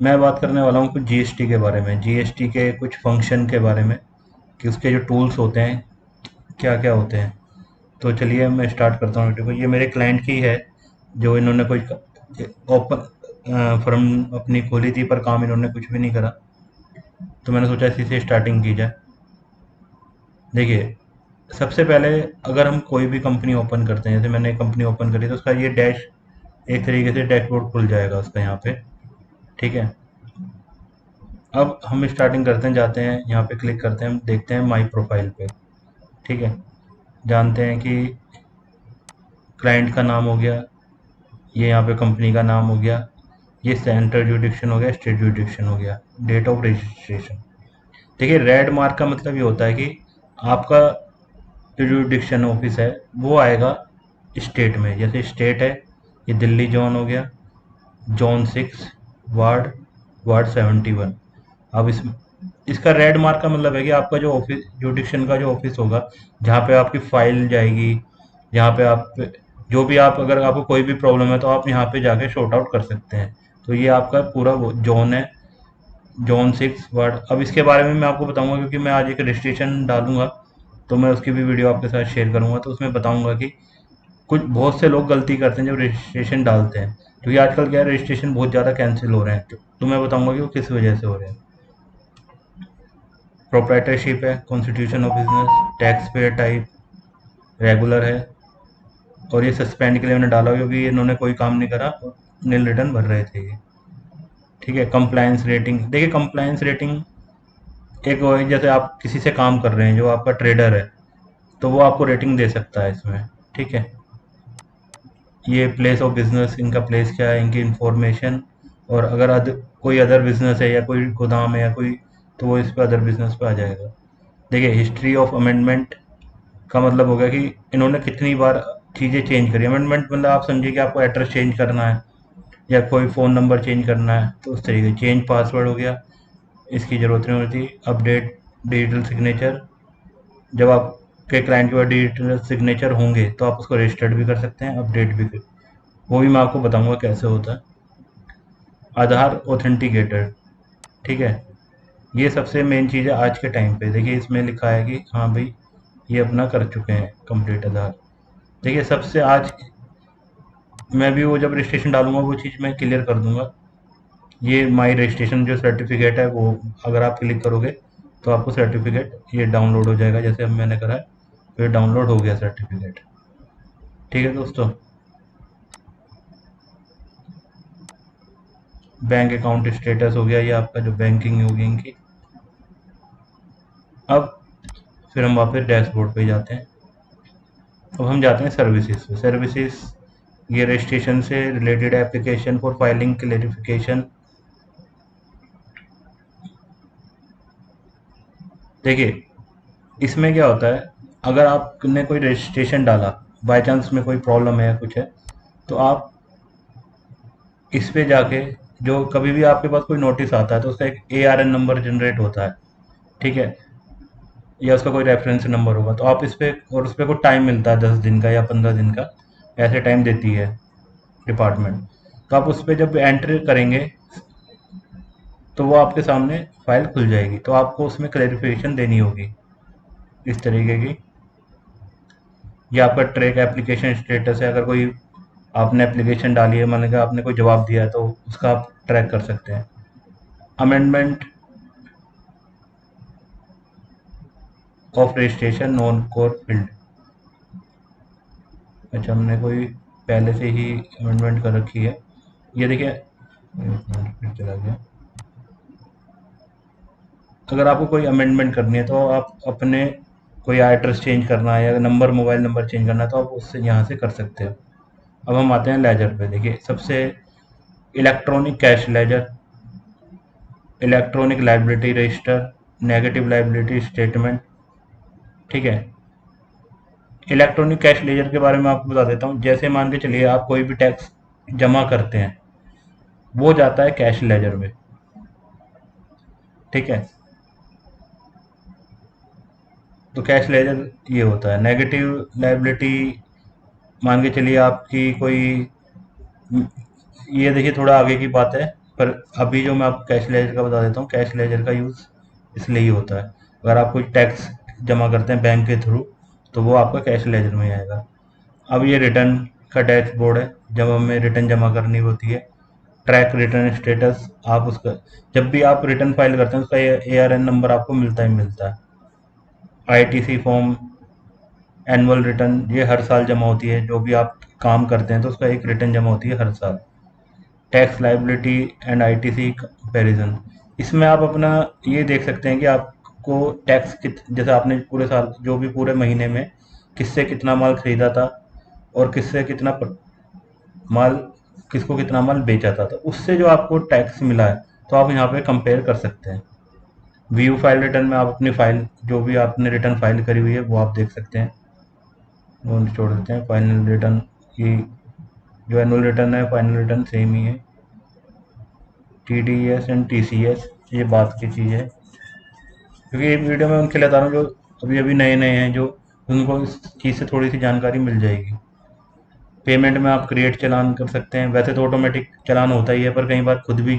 मैं बात करने वाला हूँ कुछ जीएसटी के बारे में, जीएसटी के कुछ फंक्शन के बारे में, कि उसके जो टूल्स होते हैं क्या क्या होते हैं। तो चलिए मैं स्टार्ट करता हूँ वीडियो को। ये मेरे क्लाइंट की है, जो इन्होंने कोई ओपन फर्म अपनी खोली थी, पर काम इन्होंने कुछ भी नहीं करा। तो मैंने सोचा इसी से स्टार्टिंग की जाए। देखिए, सबसे पहले अगर हम कोई भी कंपनी ओपन करते हैं, जैसे मैंने एक कंपनी ओपन करी, तो उसका ये डैश, एक तरीके से डैशबोर्ड खुल जाएगा उसका यहाँ पे। ठीक है, अब हम स्टार्टिंग करते हैं, जाते हैं यहाँ पे, क्लिक करते हैं, हम देखते हैं माई प्रोफाइल पे। ठीक है, जानते हैं कि क्लाइंट का नाम हो गया, ये यहाँ पे कंपनी का नाम हो गया, ये सेंटर जुडिक्शन हो गया, स्टेट जुडिक्शन हो गया, डेट ऑफ रजिस्ट्रेशन। देखिए, रेड मार्क का मतलब ये होता है कि आपका जो जुडिक्शन ऑफिस है वो आएगा स्टेट में। जैसे स्टेट है, ये दिल्ली जोन हो गया, जोन 6, वार्ड वार्ड 71। अब इसका रेड मार्क का मतलब है कि आपका जो ऑफिस, जुडिक्शन का जो ऑफिस होगा, जहाँ पे आपकी फाइल जाएगी, जहाँ पे आप जो भी, आप अगर आपको कोई भी प्रॉब्लम है तो आप यहाँ पे जाके शॉर्ट आउट कर सकते हैं। तो ये आपका पूरा वो जोन है, जोन 6 वार्ड। अब इसके बारे में मैं आपको बताऊंगा, क्योंकि मैं आज एक रजिस्ट्रेशन डालूंगा, तो मैं उसकी भी वीडियो आपके साथ शेयर करूंगा। तो उसमें बताऊंगा कि कुछ बहुत से लोग गलती करते हैं जब रजिस्ट्रेशन डालते हैं, क्योंकि आजकल क्या है, रजिस्ट्रेशन बहुत ज़्यादा कैंसिल हो रहे हैं। तो मैं बताऊंगा कि वो किस वजह से हो रहे हैं। प्रोप्राइटरशिप है, constitution of business, tax payer type, regular है, और ये सस्पेंड के लिए मैंने डाला क्योंकि इन्होंने कोई काम नहीं करा, नील रिटर्न भर रहे थे ये। ठीक है, कंप्लायंस रेटिंग। देखिए, कंप्लायंस रेटिंग एक वो है, जैसे आप किसी से काम कर रहे हैं, जो आपका ट्रेडर है, तो वो आपको रेटिंग दे सकता है इसमें। ठीक है, ये प्लेस ऑफ बिजनेस, इनका प्लेस क्या है, इनकी इंफॉर्मेशन, और अगर कोई अदर बिजनेस है या कोई गोदाम है या कोई, तो वो इस पर अदर बिजनेस पे आ जाएगा। देखिए, हिस्ट्री ऑफ अमेंडमेंट का मतलब हो गया कि इन्होंने कितनी बार चीज़ें चेंज करी। अमेंडमेंट मतलब आप समझिए कि आपको एड्रेस चेंज करना है या कोई फ़ोन नंबर चेंज करना है, तो उस तरीके। चेंज पासवर्ड हो गया, इसकी ज़रूरत नहीं होती। अपडेट डिजिटल सिग्नेचर, जब आपके क्लाइंट के पास डिजिटल सिग्नेचर होंगे तो आप उसको रजिस्टर्ड भी कर सकते हैं, अपडेट भी वो भी मैं आपको बताऊंगा कैसे होता है। आधार ऑथेंटिकेटर, ठीक है, ये सबसे मेन चीज़ है आज के टाइम पे। देखिए, इसमें लिखा है कि हाँ भाई, ये अपना कर चुके हैं कंप्लीट आधार। देखिए, सबसे आज मैं भी वो जब रजिस्ट्रेशन डालूंगा वो चीज़ मैं क्लियर कर दूंगा। ये माई रजिस्ट्रेशन जो सर्टिफिकेट है, वो अगर आप क्लिक करोगे तो आपको सर्टिफिकेट ये डाउनलोड हो जाएगा, जैसे अब मैंने करा है, तो ये डाउनलोड हो गया सर्टिफिकेट। ठीक है दोस्तों, बैंक अकाउंट स्टेटस हो गया, ये आपका जो बैंकिंग होगी इनकी। अब फिर हम वापस डैशबोर्ड पे जाते हैं। अब हम जाते हैं सर्विसेज पे। सर्विसेज, ये रजिस्ट्रेशन से related application for filing clarification. देखिए, इसमें क्या होता है, अगर आपने कोई रजिस्ट्रेशन डाला, बाय चांस में कोई प्रॉब्लम है या कुछ है, तो आप इस पे जाके, जो कभी भी आपके पास कोई नोटिस आता है तो उसका एक ARN नंबर जनरेट होता है। ठीक है, या उसका कोई रेफरेंस नंबर होगा, तो आप इस पे, और उस पे कोई टाइम मिलता है 10 दिन का या 15 दिन का, ऐसे टाइम देती है डिपार्टमेंट। तो आप उस पे जब एंटर करेंगे तो वो आपके सामने फाइल खुल जाएगी, तो आपको उसमें क्लैरिफिकेशन देनी होगी इस तरीके की। ये आपका ट्रैक एप्लीकेशन स्टेटस है, अगर कोई आपने एप्लीकेशन डाली है, मान लीजिए आपने कोई जवाब दिया है, तो उसका आप ट्रैक कर सकते हैं। Amendment of registration non core field, अच्छा, हमने कोई पहले से ही अमेंडमेंट कर रखी है। ये देखिए, एक मिनट, फिर चला गया। अगर आपको कोई अमेंडमेंट करनी है तो आप अपने कोई एड्रेस चेंज करना है या नंबर, मोबाइल नंबर चेंज करना है, तो आप उससे यहाँ से कर सकते हो। अब हम आते हैं लेजर पे। देखिए, सबसे electronic cash ledger, electronic liability register, negative liability statement. ठीक है, इलेक्ट्रॉनिक कैश लेजर के बारे में आपको बता देता हूँ। जैसे मान के चलिए, आप कोई भी टैक्स जमा करते हैं, वो जाता है कैश लेजर में। ठीक है, तो कैश लेजर ये होता है। नेगेटिव लाइबिलिटी, मान के चलिए आपकी कोई, ये देखिए थोड़ा आगे की बात है, पर अभी जो मैं आपको कैश लेजर का बता देता हूँ, कैश लेजर का यूज़ इसलिए ही होता है, अगर आप कोई टैक्स जमा करते हैं बैंक के थ्रू तो वो आपका कैश लेजर में ही आएगा। अब ये रिटर्न का डैशबोर्ड है, जब हमें रिटर्न जमा करनी होती है, ट्रैक रिटर्न स्टेटस, आप उसका जब भी आप रिटर्न फाइल करते हैं उसका ARN नंबर आपको मिलता ही मिलता है। ITC फॉर्म, एनुअल रिटर्न, ये हर साल जमा होती है, जो भी आप काम करते हैं तो उसका एक रिटर्न जमा होती है हर साल। Tax liability and ITC comparison, इसमें आप अपना ये देख सकते हैं कि आपको टैक्स कित जैसे आपने पूरे साल जो भी पूरे महीने में किससे कितना माल खरीदा था और किससे कितना माल किसको कितना माल बेचा था, तो उससे जो आपको टैक्स मिला है तो आप यहाँ पे कंपेयर कर सकते हैं। व्यू फाइल रिटर्न में आप अपनी फाइल जो भी आपने रिटर्न फाइल करी हुई है वो आप देख सकते हैं, वो छोड़ देते हैं। फाइनल रिटर्न की जो एनुअल रिटर्न है, फाइनल रिटर्न सेम ही है। TDS एंड TCS ये बात की चीज़ है, क्योंकि ये वीडियो में उनके लिए बता रहा हूँ जो अभी अभी नए नए हैं, जो उनको इस चीज़ से थोड़ी सी जानकारी मिल जाएगी। पेमेंट में आप क्रिएट चालान कर सकते हैं, वैसे तो ऑटोमेटिक चालान होता ही है पर कई बार खुद भी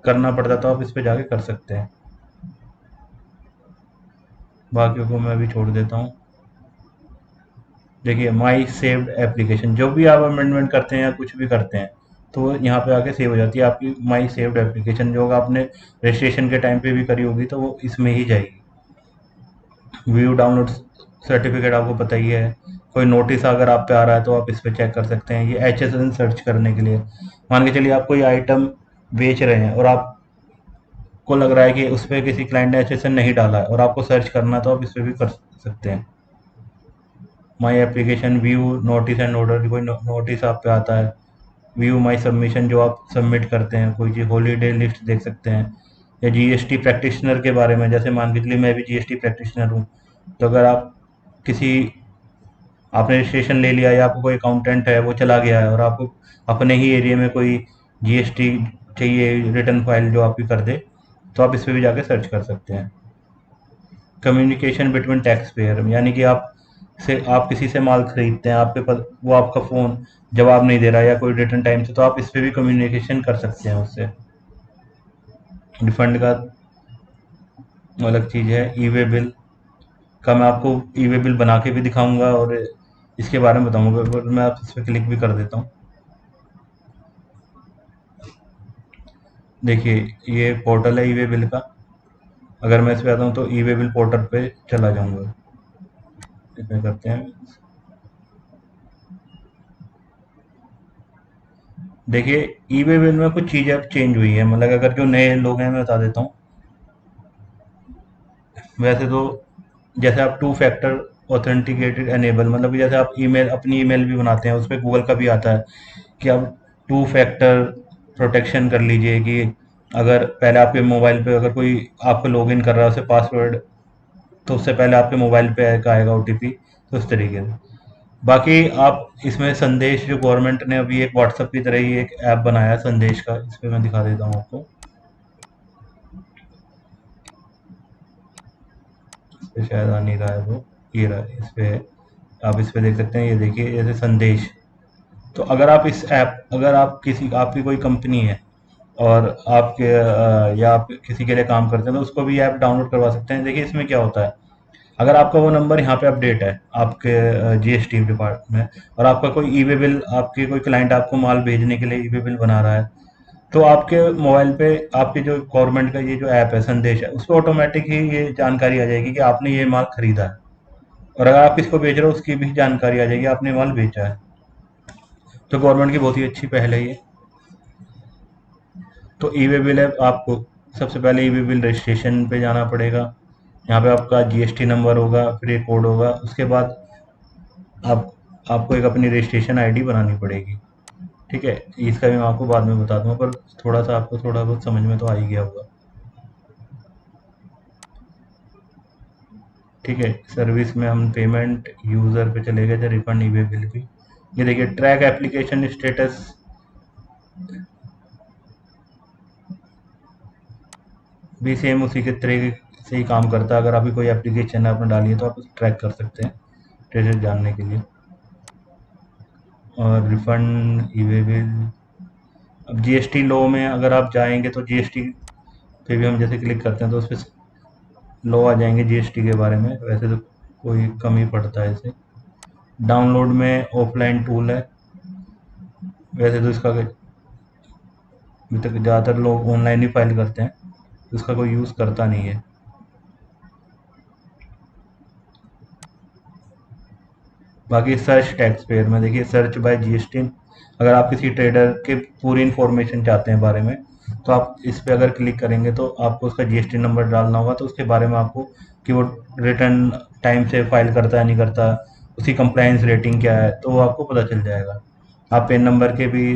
करना पड़ता तो आप इस पे जाके कर सकते हैं। बाकियों को मैं अभी छोड़ देता हूँ। देखिए माई सेव्ड एप्लीकेशन, जो भी आप अमेंडमेंट करते हैं या कुछ भी करते हैं तो वो यहाँ पे आके सेव हो जाती है आपकी माई सेव्ड एप्लीकेशन, जो आपने रजिस्ट्रेशन के टाइम पे भी करी होगी तो वो इसमें ही जाएगी। व्यू डाउनलोड सर्टिफिकेट आपको पता ही है, कोई नोटिस अगर आप पे आ रहा है तो आप इस पे चेक कर सकते हैं। ये HSN सर्च करने के लिए, मान के चलिए आप कोई आइटम बेच रहे हैं और आपको लग रहा है कि उस पर किसी क्लाइंट ने HSN नहीं डाला है और आपको सर्च करना है तो आप इस पर भी कर सकते हैं। My application view notice and order, कोई नोटिस आप पे आता है। व्यू माई सबमिशन, जो आप सबमिट करते हैं कोई चीज़, हॉलीडे लिस्ट देख सकते हैं। या GST प्रैक्टिशनर के बारे में, जैसे मान के चलिए मैं भी GST प्रैक्टिशनर हूँ, तो अगर आप किसी आपने रजिस्ट्रेशन ले लिया या आपको कोई अकाउंटेंट है वो चला गया है और आपको अपने ही एरिया में कोई GST चाहिए रिटर्न फाइल जो आपकी कर दे, तो आप इस पर भी जाके सर्च कर सकते हैं। कम्युनिकेशन बिटवीन टैक्स पेयर, यानी कि आप किसी से माल खरीदते हैं, आपके पास वो आपका फ़ोन जवाब नहीं दे रहा है या कोई रिटर्न टाइम से, तो आप इस पर भी कम्युनिकेशन कर सकते हैं उससे। रिफंड का अलग चीज़ है। ई वे बिल का मैं आपको ई वे बिल बना के भी दिखाऊंगा और इसके बारे में बताऊंगा, पर मैं आप इस पर क्लिक भी कर देता हूँ। देखिए ये पोर्टल है ई वे बिल का, अगर मैं इस पे आता हूँ तो ई वे बिल पोर्टल पे चला जाऊंगा। इसमें करते हैं, देखिए ई वे बिल में कुछ चीज़ें अब चेंज हुई है, मतलब अगर जो नए लोग हैं मैं बता देता हूँ। वैसे तो जैसे आप टू फैक्टर ऑथेंटिकेटेड एनेबल, मतलब कि जैसे आप ईमेल अपनी ईमेल भी बनाते हैं उस पर गूगल का भी आता है कि आप टू फैक्टर प्रोटेक्शन कर लीजिए, कि अगर पहले आपके मोबाइल पे अगर कोई आपको लॉगिन कर रहा है उसे पासवर्ड, तो उससे पहले आपके मोबाइल पे आएगा OTP, तो इस तरीके से। बाकी आप इसमें संदेश, जो गवर्नमेंट ने अभी एक व्हाट्सएप की तरह ही एक ऐप बनाया है संदेश का, इस पर मैं दिखा देता हूँ आपको। इस पे शायद आ नहीं रहा है वो, ये रहा, इस पे आप इस पे देख सकते हैं, ये देखिए जैसे संदेश। तो अगर आप इस ऐप, अगर आप किसी आपकी कोई कंपनी है और आपके या आप किसी के लिए काम करते हैं तो उसको भी ऐप डाउनलोड करवा सकते हैं। देखिए इसमें क्या होता है, अगर आपका वो नंबर यहाँ पे अपडेट है आपके GST डिपार्टमेंट में, और आपका कोई ई वे बिल, आपके कोई क्लाइंट आपको माल भेजने के लिए ई वे बिल बना रहा है, तो आपके मोबाइल पे आपके जो गवर्नमेंट का ये जो ऐप है संदेश है, उस पर ऑटोमेटिक ही ये जानकारी आ जाएगी कि आपने ये माल खरीदा है, और अगर आप किसको बेच रहे हो उसकी भी जानकारी आ जाएगी आपने माल बेचा है। तो गवर्नमेंट की बहुत ही अच्छी पहल है ये। तो ई वे बिल है, आपको सबसे पहले ई वे बिल रजिस्ट्रेशन पे जाना पड़ेगा, यहाँ पे आपका GST नंबर होगा, फिर एक कोड होगा, उसके बाद आप आपको एक अपनी रजिस्ट्रेशन ID बनानी पड़ेगी। ठीक है, इसका भी मैं आपको बाद में बता दूंगा, पर थोड़ा सा आपको थोड़ा बहुत समझ में तो आ ही गया होगा। ठीक है, सर्विस में हम पेमेंट यूज़र पे चले गए थे, रिफंड ई वे बिल भी। ये देखिए ट्रैक एप्लीकेशन स्टेटस भी सेम उसी के तरीके से ही काम करता है, अगर आपकी कोई एप्लीकेशन आपने डाली है तो आप उसे ट्रैक कर सकते हैं स्टेटस जानने के लिए। और रिफंड ई वे बिल, अब जीएसटी लॉ में अगर आप जाएंगे तो जीएसटी पे भी हम जैसे क्लिक करते हैं तो उस पर लॉ आ जाएंगे जीएसटी के बारे में। वैसे तो कोई कम ही पड़ता है इसे। डाउनलोड में ऑफलाइन टूल है, वैसे तो इसका अभी तक ज़्यादातर लोग ऑनलाइन ही फाइल करते हैं, तो इसका कोई यूज़ करता नहीं है। बाकी सर्च टैक्स पेयर में देखिए सर्च बाय जीएसटी, अगर आप किसी ट्रेडर के पूरी इंफॉर्मेशन चाहते हैं बारे में तो आप इस पे अगर क्लिक करेंगे तो आपको उसका जीएसटी नंबर डालना होगा, तो उसके बारे में आपको कि वो रिटर्न टाइम से फाइल करता है नहीं करता, उसकी कंप्लायंस रेटिंग क्या है, तो वो आपको पता चल जाएगा। आप पेन नंबर के भी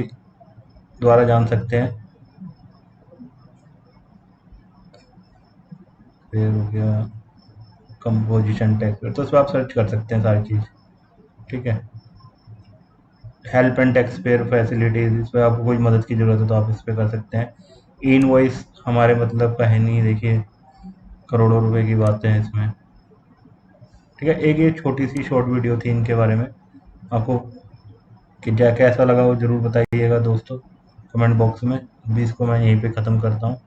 द्वारा जान सकते हैं। फिर हो गया कंपोजिशन टैक्स, तो उस पर आप सर्च कर सकते हैं सारी चीज़। ठीक है। Help and tax payer facilities, इस पर आपको कोई मदद की ज़रूरत है तो आप इस पर कर सकते हैं। ई इनवॉइस हमारे मतलब का है नहीं, देखिए करोड़ों रुपए की बातें हैं इसमें। ठीक है, एक ये छोटी सी शॉर्ट वीडियो थी इनके बारे में। आपको कि क्या कैसा लगा वो ज़रूर बताइएगा दोस्तों कमेंट बॉक्स में। अभी इसको मैं यहीं पे ख़त्म करता हूँ।